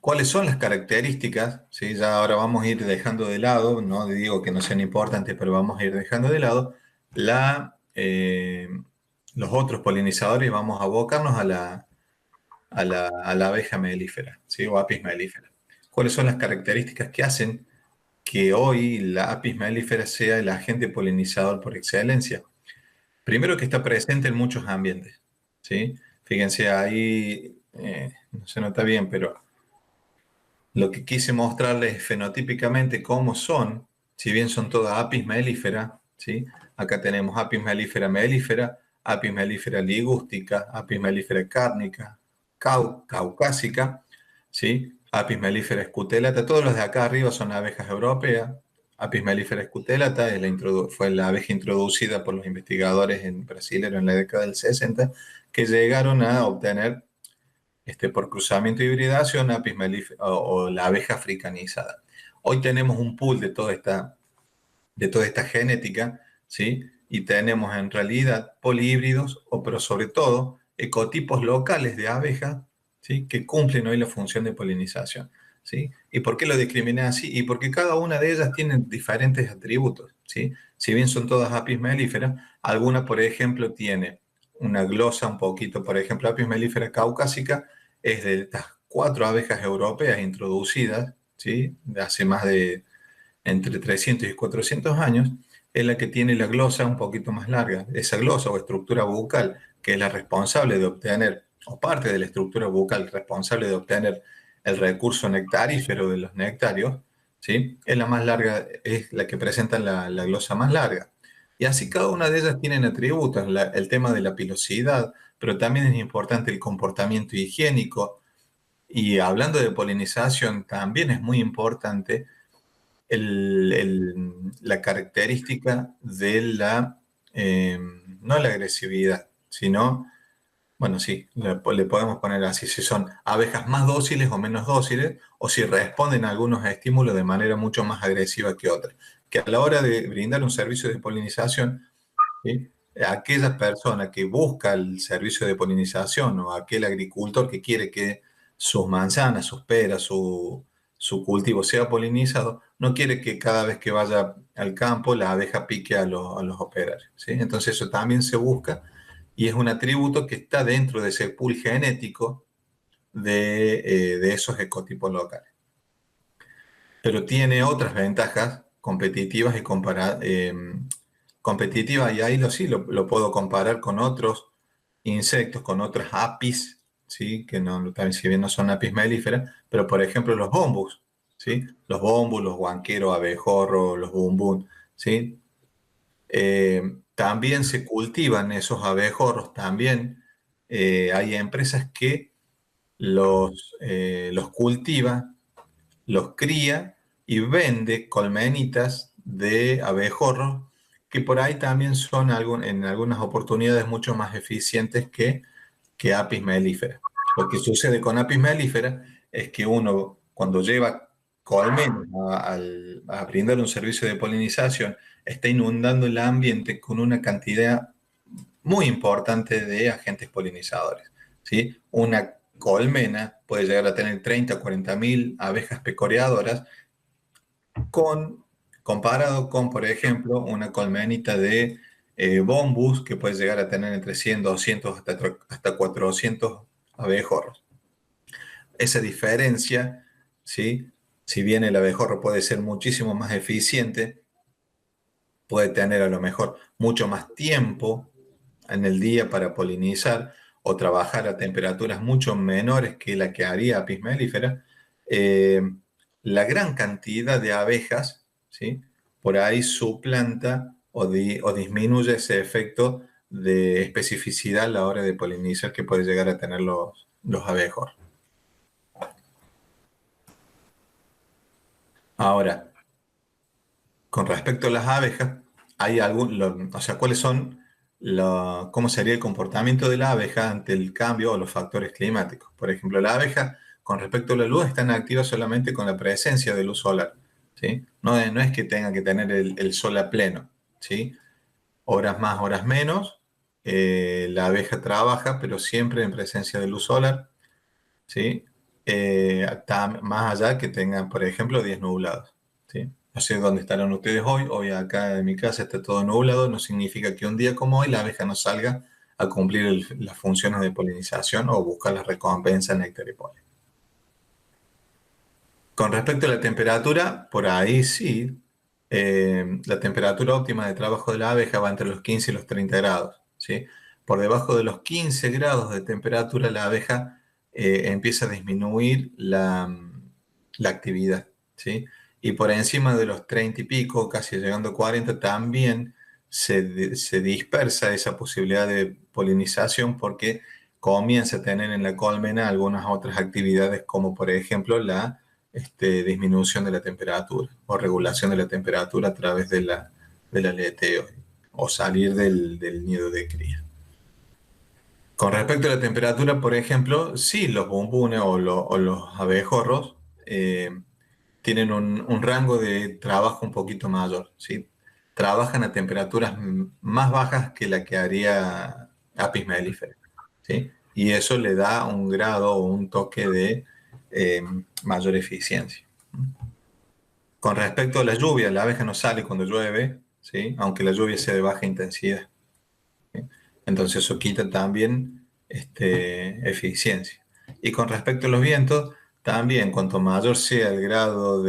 ¿Cuáles son las características? ¿Sí? Ya ahora vamos a ir dejando de lado, no digo que no sean importantes, pero vamos a ir dejando de lado la, los otros polinizadores y vamos a abocarnos a la abeja melífera, ¿sí? O apis mellifera. ¿Cuáles son las características que hacen que hoy la apis mellifera sea el agente polinizador por excelencia? Primero que está presente en muchos ambientes, ¿sí? Fíjense ahí, no se nota bien, pero lo que quise mostrarles fenotípicamente cómo son, si bien son todas apis mellifera, ¿sí? Acá tenemos apis mellifera melífera, apis mellifera ligústica, apis mellifera cárnica, caucásica, ¿sí? Apis mellifera escutelata, todos los de acá arriba son abejas europeas. Apis mellifera escutelata fue la abeja introducida por los investigadores en brasilero en la década del 60, que llegaron a obtener por cruzamiento y hibridación, Apis mellifera o la abeja africanizada. Hoy tenemos un pool de toda esta genética, ¿sí? Y tenemos en realidad polihíbridos, pero sobre todo ecotipos locales de abejas, ¿sí? Que cumplen hoy la función de polinización, ¿sí? ¿Y por qué lo discriminé así? Y porque cada una de ellas tiene diferentes atributos, ¿sí? Si bien son todas apis mellifera, alguna, por ejemplo, tiene una glosa un poquito, por ejemplo, apis mellifera caucásica es de estas 4 abejas europeas introducidas, ¿sí? De hace más de entre 300 y 400 años, es la que tiene la glosa un poquito más larga. Esa glosa o estructura bucal, que es la responsable de obtener, o parte de la estructura bucal responsable de obtener el recurso nectarífero de los nectarios, ¿sí? Es la más larga, es la que presenta la glosa más larga. Y así cada una de ellas tienen atributos, el tema de la pilosidad, pero también es importante el comportamiento higiénico. Y hablando de polinización, también es muy importante la característica de no la agresividad, sino, bueno, sí, le podemos poner así, si son abejas más dóciles o menos dóciles, o si responden a algunos estímulos de manera mucho más agresiva que otras. Que a la hora de brindar un servicio de polinización, ¿sí? Aquella persona que busca el servicio de polinización o aquel agricultor que quiere que sus manzanas, sus peras, su cultivo sea polinizado, no quiere que cada vez que vaya al campo la abeja pique a los operarios, ¿sí? Entonces eso también se busca y es un atributo que está dentro de ese pool genético de esos ecotipos locales. Pero tiene otras ventajas competitivas y competitivas, y ahí sí lo puedo comparar con otros insectos, con otras apis, ¿sí? Que no, también, si bien no son apis mellifera, pero por ejemplo los bombus, ¿sí? Los bombus, los guanqueros, abejorros, los bumbún, ¿sí? También se cultivan esos abejorros, también hay empresas que los cultivan, los cría y vende colmenitas de abejorros que por ahí también son en algunas oportunidades mucho más eficientes que apis mellifera. Lo que sucede con apis mellifera es que uno cuando lleva colmenas a brindar un servicio de polinización está inundando el ambiente con una cantidad muy importante de agentes polinizadores, ¿sí? Una colmena puede llegar a tener 30 o 40 mil abejas pecoreadoras comparado con, por ejemplo, una colmenita de bombus que puede llegar a tener entre 100, 200 hasta 400 abejorros. Esa diferencia, ¿sí? Si bien el abejorro puede ser muchísimo más eficiente, puede tener a lo mejor mucho más tiempo en el día para polinizar o trabajar a temperaturas mucho menores que la que haría Apis mellifera, eh, la gran cantidad de abejas, ¿sí? Por ahí suplanta o disminuye ese efecto de especificidad a la hora de polinizar que puede llegar a tener los abejorros. Ahora, con respecto a las abejas, hay o sea, ¿cuáles son cómo sería el comportamiento de la abeja ante el cambio o los factores climáticos? Por ejemplo, la abeja, con respecto a la luz, están activas solamente con la presencia de luz solar, ¿sí? No es que tenga que tener el sol a pleno, ¿sí? Horas más, horas menos, la abeja trabaja, pero siempre en presencia de luz solar, ¿sí? más allá que tengan, por ejemplo, días nublados, ¿sí? No sé dónde estarán ustedes hoy. Hoy acá en mi casa está todo nublado. No significa que un día como hoy la abeja no salga a cumplir las funciones de polinización o buscar la recompensa en néctar y polen. Con respecto a la temperatura, por ahí sí, la temperatura óptima de trabajo de la abeja va entre los 15 y los 30 grados, ¿sí? Por debajo de los 15 grados de temperatura, la abeja empieza a disminuir la actividad, ¿sí? Y por encima de los 30 y pico, casi llegando a 40, también se dispersa esa posibilidad de polinización porque comienza a tener en la colmena algunas otras actividades, como por ejemplo la disminución de la temperatura o regulación de la temperatura a través del aleteo o salir del nido de cría. Con respecto a la temperatura, por ejemplo, sí, los bombones o los abejorros tienen un rango de trabajo un poquito mayor, ¿sí? Trabajan a temperaturas más bajas que la que haría Apis mellifera, ¿sí? Y eso le da un grado o un toque de mayor eficiencia. Con respecto a la lluvia, la abeja no sale cuando llueve, ¿sí? Aunque la lluvia sea de baja intensidad, ¿sí? Entonces eso quita también eficiencia. Y con respecto a los vientos, también cuanto mayor sea el grado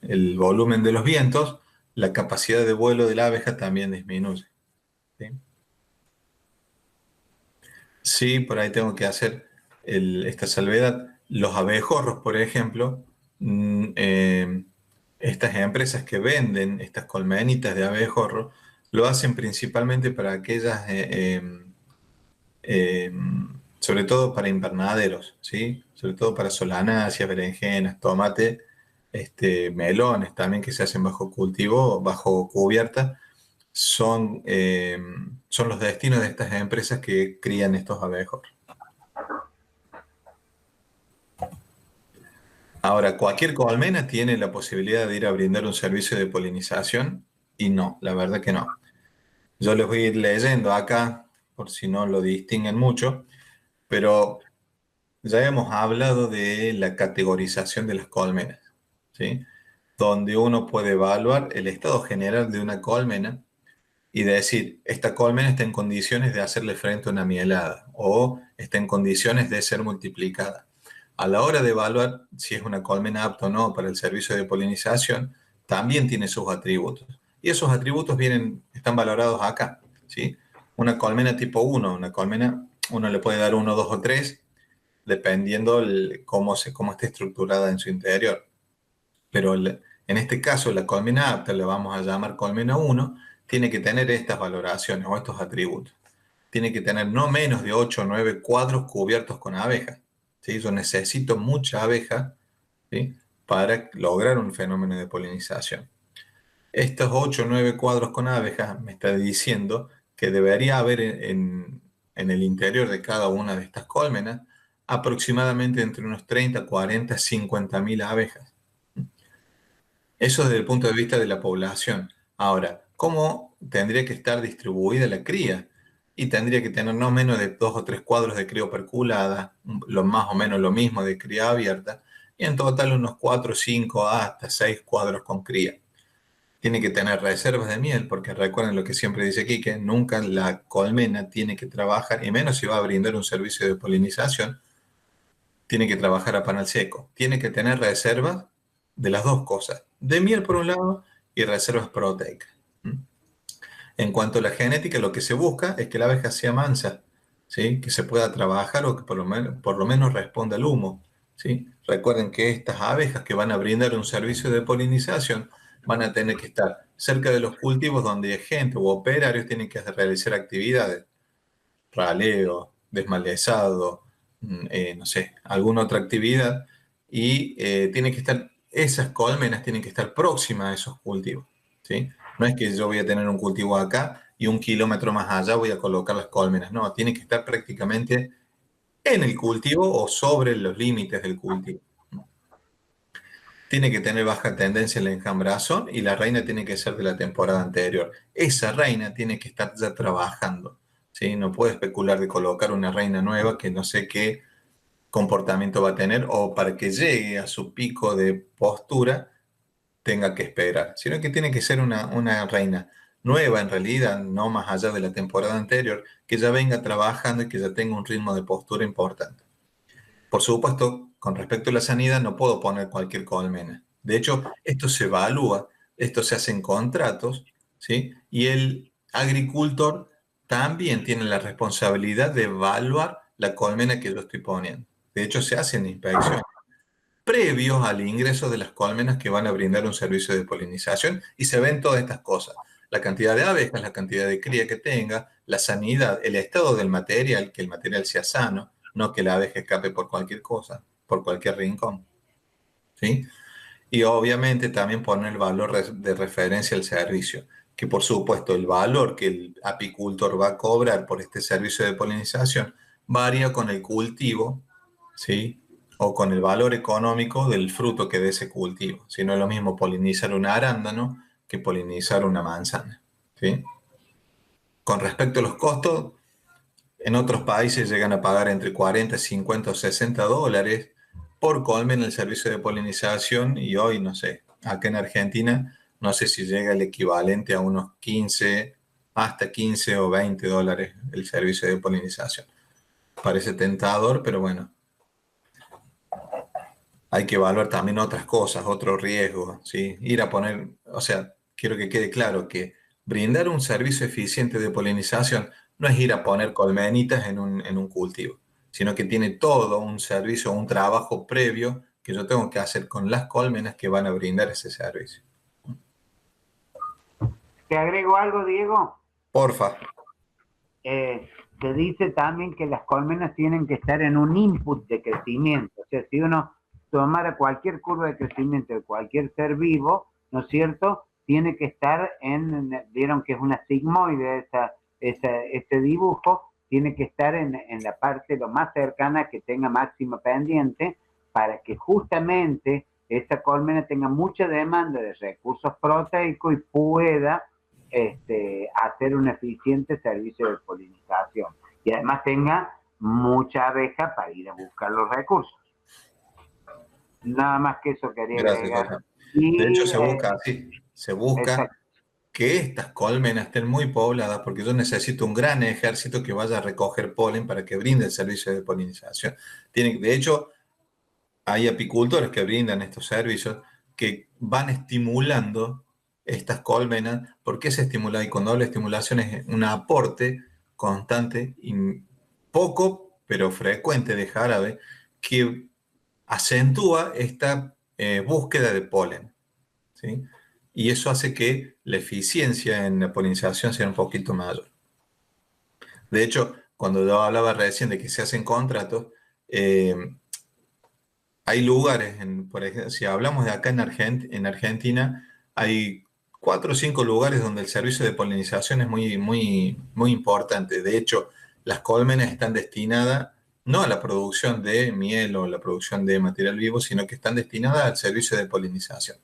el volumen de los vientos, la capacidad de vuelo de la abeja también disminuye, ¿sí? Sí, por ahí tengo que hacer esta salvedad. Los abejorros, por ejemplo, estas empresas que venden estas colmenitas de abejorro, lo hacen principalmente para aquellas, eh, sobre todo para invernaderos, ¿sí? Sobre todo para solanáceas, berenjenas, tomate, melones también que se hacen bajo cultivo, bajo cubierta son los destinos de estas empresas que crían estos abejorros. Ahora, cualquier colmena tiene la posibilidad de ir a brindar un servicio de polinización y no, la verdad que no. Yo les voy a ir leyendo acá, por si no lo distinguen mucho, pero ya hemos hablado de la categorización de las colmenas, ¿sí? Donde uno puede evaluar el estado general de una colmena y decir, esta colmena está en condiciones de hacerle frente a una mielada o está en condiciones de ser multiplicada. A la hora de evaluar si es una colmena apta o no para el servicio de polinización, también tiene sus atributos. Y esos atributos están valorados acá, ¿sí? Una colmena tipo 1, una colmena, uno le puede dar 1, 2 o 3, dependiendo cómo esté estructurada en su interior. Pero en este caso, la colmena apta, la vamos a llamar colmena 1, tiene que tener estas valoraciones o estos atributos. Tiene que tener no menos de 8 o 9 cuadros cubiertos con abejas, ¿sí? Yo necesito mucha abeja, ¿sí? Para lograr un fenómeno de polinización. Estos 8 o 9 cuadros con abejas me está diciendo que debería haber en el interior de cada una de estas colmenas aproximadamente entre unos 30, 40, 50 mil abejas. Eso desde el punto de vista de la población. Ahora, ¿cómo tendría que estar distribuida la cría? Y tendría que tener no menos de 2 o 3 cuadros de cría operculada, lo más o menos lo mismo de cría abierta, y en total unos 4, 5 hasta 6 cuadros con cría. Tiene que tener reservas de miel, porque recuerden lo que siempre dice aquí, que nunca la colmena tiene que trabajar, y menos si va a brindar un servicio de polinización, tiene que trabajar a panal seco. Tiene que tener reservas de las dos cosas, de miel por un lado y reservas proteicas. ¿Mm? En cuanto a la genética, lo que se busca es que la abeja sea mansa, ¿sí? Que se pueda trabajar o que por lo menos responda al humo, ¿sí? Recuerden que estas abejas que van a brindar un servicio de polinización van a tener que estar cerca de los cultivos donde gente u operarios tienen que realizar actividades, raleo, desmalezado, no sé, alguna otra actividad, y esas colmenas tienen que estar próximas a esos cultivos, ¿sí? No es que yo voy a tener un cultivo acá y 1 kilómetro más allá voy a colocar las colmenas, no, tiene que estar prácticamente en el cultivo o sobre los límites del cultivo. Tiene que tener baja tendencia en la enjambrazón y la reina tiene que ser de la temporada anterior. Esa reina tiene que estar ya trabajando, ¿sí? No puedo especular de colocar una reina nueva que no sé qué comportamiento va a tener o para que llegue a su pico de postura tenga que esperar, sino que tiene que ser una reina nueva en realidad, no más allá de la temporada anterior, que ya venga trabajando y que ya tenga un ritmo de postura importante. Por supuesto, con respecto a la sanidad, no puedo poner cualquier colmena. De hecho, esto se evalúa, esto se hace en contratos, ¿sí? Y el agricultor también tiene la responsabilidad de evaluar la colmena que yo estoy poniendo. De hecho, se hacen inspecciones previos al ingreso de las colmenas que van a brindar un servicio de polinización y se ven todas estas cosas. La cantidad de abejas, la cantidad de cría que tenga, la sanidad, el estado del material, que el material sea sano, no que la abeja escape por cualquier cosa, por cualquier rincón. ¿Sí? Y obviamente también poner el valor de referencia al servicio, que por supuesto el valor que el apicultor va a cobrar por este servicio de polinización varía con el cultivo, ¿sí? O con el valor económico del fruto que dé ese cultivo. Si no es lo mismo polinizar un arándano que polinizar una manzana, ¿sí? Con respecto a los costos, en otros países llegan a pagar entre 40, 50 o 60 dólares por colmen el servicio de polinización y hoy, no sé, acá en Argentina, no sé si llega el equivalente a unos 15, hasta 15 o 20 dólares el servicio de polinización. Parece tentador, pero bueno, hay que evaluar también otras cosas, otros riesgos, ¿sí? Ir a poner, o sea, quiero que quede claro que brindar un servicio eficiente de polinización no es ir a poner colmenitas en un cultivo, sino que tiene todo un servicio, un trabajo previo que yo tengo que hacer con las colmenas que van a brindar ese servicio. ¿Te agrego algo, Diego? Porfa. Se dice también que las colmenas tienen que estar en un input de crecimiento. O sea, si uno tomara cualquier curva de crecimiento de cualquier ser vivo, ¿no es cierto? Tiene que estar vieron que es una sigmoide ese dibujo, tiene que estar en la parte lo más cercana que tenga máxima pendiente para que justamente esa colmena tenga mucha demanda de recursos proteicos y pueda hacer un eficiente servicio de polinización y además tenga mucha abeja para ir a buscar los recursos. Nada más que eso quería Gracias, agregar. José. De hecho, Y, se busca así, se busca exacto. que estas colmenas estén muy pobladas porque yo necesito un gran ejército que vaya a recoger polen para que brinde el servicio de polinización. De hecho, hay apicultores que brindan estos servicios que van estimulando estas colmenas. ¿Por qué se estimula? Y cuando hablo de estimulación es un aporte constante y poco, pero frecuente de jarabe que acentúa esta búsqueda de polen, ¿sí? Y eso hace que la eficiencia en la polinización sea un poquito mayor. De hecho, cuando yo hablaba recién de que se hacen contratos, eh, hay lugares, por ejemplo, si hablamos de acá en Argentina, hay 4 o 5 lugares donde el servicio de polinización es muy, muy, muy importante. De hecho, las colmenas están destinadas no a la producción de miel o la producción de material vivo, sino que están destinadas al servicio de polinización.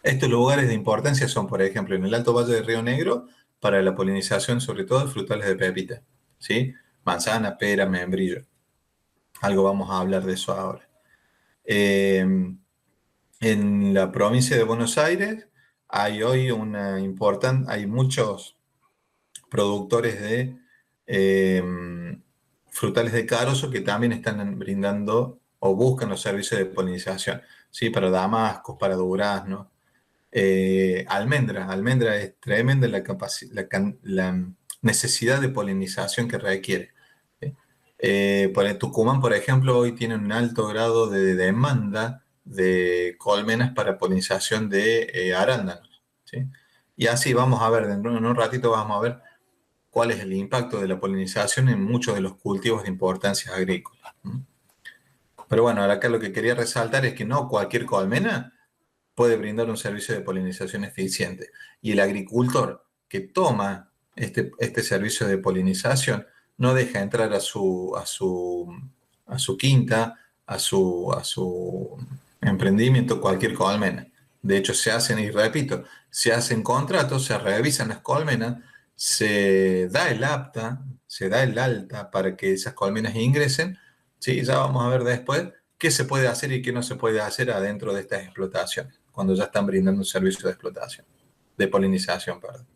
Estos lugares de importancia son, por ejemplo, en el Alto Valle del Río Negro, para la polinización, sobre todo de frutales de pepita, ¿sí? Manzana, pera, membrillo. Algo vamos a hablar de eso ahora. Eh, en la provincia de Buenos Aires hay hoy hay muchos productores de eh, frutales de carozo que también están brindando o buscan los servicios de polinización, ¿sí? Para damascos, para duraznos. Almendra es tremenda la necesidad de polinización que requiere. ¿Sí? En Tucumán, por ejemplo, hoy tiene un alto grado de demanda de colmenas para polinización de arándanos. ¿Sí? Y así vamos a ver, en un ratito vamos a ver cuál es el impacto de la polinización en muchos de los cultivos de importancia agrícola. ¿Mm? Pero bueno, ahora acá lo que quería resaltar es que no cualquier colmena puede brindar un servicio de polinización eficiente. Y el agricultor que toma este servicio de polinización no deja entrar a su quinta, a su emprendimiento cualquier colmena. De hecho, se hacen, y repito, se hacen contratos, se revisan las colmenas se da el apta, se da el alta para que esas colmenas ingresen, ¿sí? Ya vamos a ver después qué se puede hacer y qué no se puede hacer adentro de estas explotaciones, cuando ya están brindando un servicio de explotación, de polinización, perdón.